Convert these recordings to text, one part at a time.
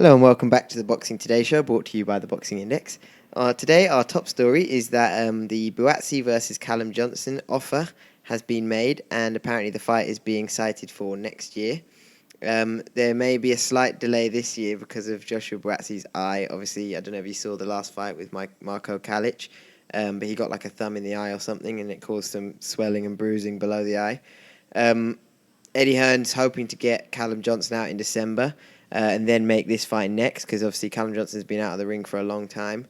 Hello and welcome back to the Boxing Today show, brought to you by the Boxing Index. Today, our top story is that the Buatsi versus Callum Johnson offer has been made, and apparently the fight is being cited for next year. There may be a slight delay this year because of Joshua Buatsi's eye. Obviously, I don't know if you saw the last fight with Marco Kalic, but he got like a thumb in the eye or something, and it caused some swelling and bruising below the eye. Eddie Hearn's hoping to get Callum Johnson out in December and then make this fight next, because obviously Callum Johnson's been out of the ring for a long time.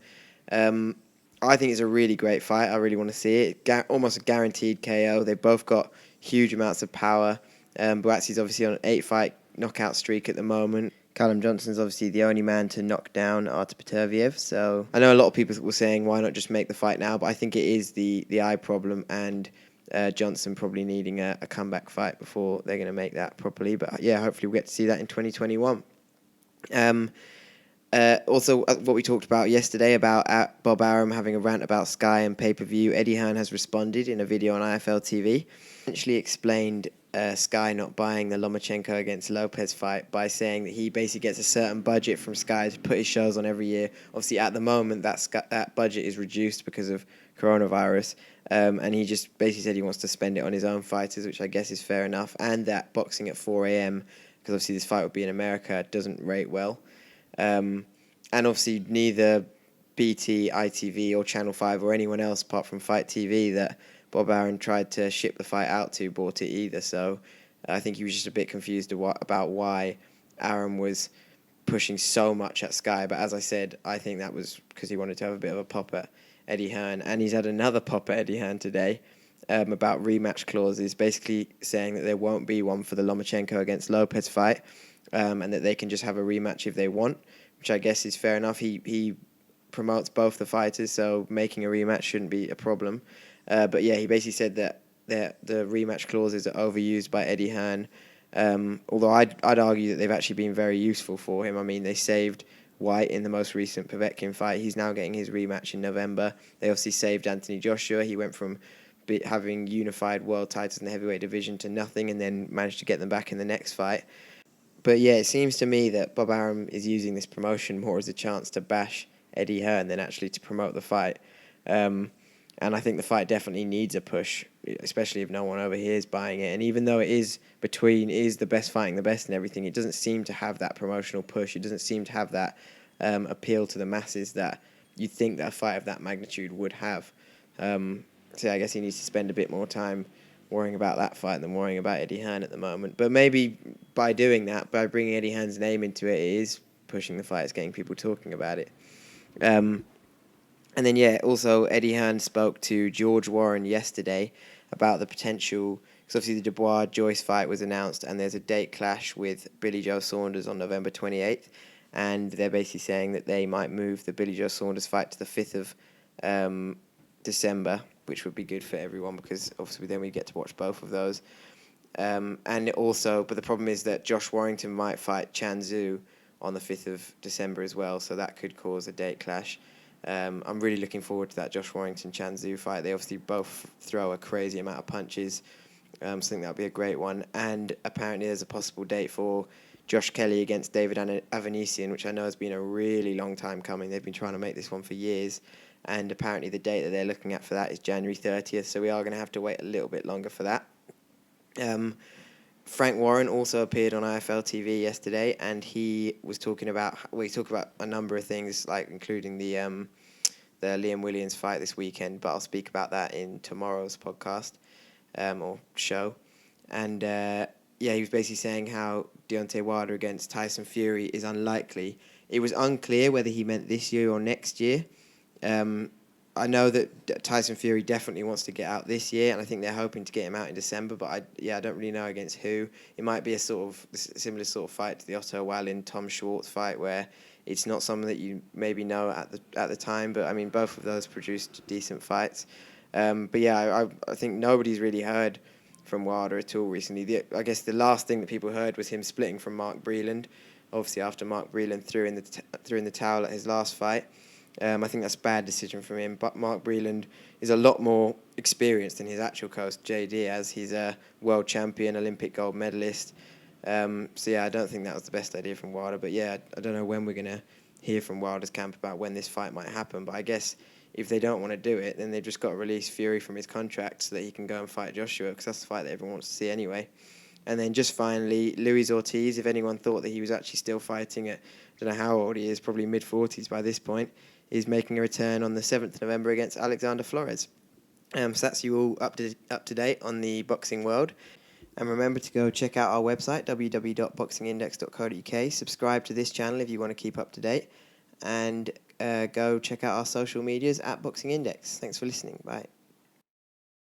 I think it's a really great fight. I really want to see it. Almost a guaranteed KO. They've both got huge amounts of power. Buatsi's obviously on an 8-fight knockout streak at the moment. Callum Johnson's obviously the only man to knock down Artur Peterviev. So I know a lot of people were saying, why not just make the fight now? But I think it is the eye problem and Johnson probably needing a comeback fight before they're going to make that properly. But yeah, hopefully we'll get to see that in 2021. Also, what we talked about yesterday about Bob Arum having a rant about Sky and pay-per-view, Eddie Hearn has responded in a video on IFL TV. Essentially explained Sky not buying the Lomachenko against Lopez fight by saying that he basically gets a certain budget from Sky to put his shows on every year. Obviously, at the moment, that budget is reduced because of coronavirus, and he just basically said he wants to spend it on his own fighters, which I guess is fair enough, and that boxing at 4 a.m., because obviously this fight would be in America, doesn't rate well. And obviously neither BT, ITV or Channel 5 or anyone else apart from Fight TV that Bob Arum tried to ship the fight out to bought it either. So I think he was just a bit confused about why Arum was pushing so much at Sky. But as I said, I think that was because he wanted to have a bit of a pop at Eddie Hearn. And he's had another pop at Eddie Hearn today about rematch clauses, basically saying that there won't be one for the Lomachenko against Lopez fight, and that they can just have a rematch if they want, which I guess is fair enough. He promotes both the fighters, so making a rematch shouldn't be a problem. But yeah, he basically said that the rematch clauses are overused by Eddie Hearn, although I'd argue that they've actually been very useful for him. I mean, they saved White in the most recent Povetkin fight. He's now getting his rematch in November. They obviously saved Anthony Joshua. He went from having unified world titles in the heavyweight division to nothing, and then managed to get them back in the next fight. But yeah, it seems to me that Bob Arum is using this promotion more as a chance to bash Eddie Hearn than actually to promote the fight. And I think the fight definitely needs a push, especially if no one over here is buying it. And even though it is the best fighting the best and everything, it doesn't seem to have that promotional push. It doesn't seem to have that appeal to the masses that you'd think that a fight of that magnitude would have. So I guess he needs to spend a bit more time worrying about that fight than worrying about Eddie Hearn at the moment. But maybe by doing that, by bringing Eddie Hearn's name into it, it is pushing the fight, it's getting people talking about it. And then, yeah, also Eddie Hearn spoke to George Warren yesterday about the potential, because obviously the Dubois-Joyce fight was announced, and there's a date clash with Billy Joe Saunders on November 28th, and they're basically saying that they might move the Billy Joe Saunders fight to the 5th of December, which would be good for everyone because obviously then we get to watch both of those. And also, but the problem is that Josh Warrington might fight Chan Zhu on the 5th of December as well, so that could cause a date clash. I'm really looking forward to that Josh Warrington-Chan Zhu fight. They obviously both throw a crazy amount of punches, so I think that'll be a great one. And apparently there's a possible date for Josh Kelly against David Avanesian, which I know has been a really long time coming. They've been trying to make this one for years. And apparently the date that they're looking at for that is January 30th, so we are going to have to wait a little bit longer for that. Frank Warren also appeared on IFL TV yesterday, and he talked about a number of things, like including the Liam Williams fight this weekend, but I'll speak about that in tomorrow's podcast or show. And he was basically saying how Deontay Wilder against Tyson Fury is unlikely. It was unclear whether he meant this year or next year. I know that Tyson Fury definitely wants to get out this year, and I think they're hoping to get him out in December, but I don't really know against who. It might be a sort of similar sort of fight to the Otto Wallin Tom Schwartz fight, where it's not someone that you maybe know at the time, but I mean both of those produced decent fights. But yeah, I think nobody's really heard from Wilder at all recently. I guess the last thing that people heard was him splitting from Mark Breland, obviously after Mark Breland threw in the towel at his last fight. I think that's a bad decision from him, but Mark Breland is a lot more experienced than his actual coach, J. Diaz. He's a world champion, Olympic gold medalist, So yeah, I don't think that was the best idea from Wilder. But yeah, I don't know when we're gonna hear from Wilder's camp about when this fight might happen. But I guess if they don't want to do it, then they've just got to release Fury from his contract so that he can go and fight Joshua, because that's the fight that everyone wants to see anyway. And then just finally, Luis Ortiz, if anyone thought that he was actually still fighting at, I don't know how old he is, probably mid-40s by this point, is making a return on the 7th of November against Alexander Flores. So that's you all up to date on the boxing world. And remember to go check out our website, www.boxingindex.co.uk. Subscribe to this channel if you want to keep up to date. And go check out our social medias at Boxing Index. Thanks for listening. Bye.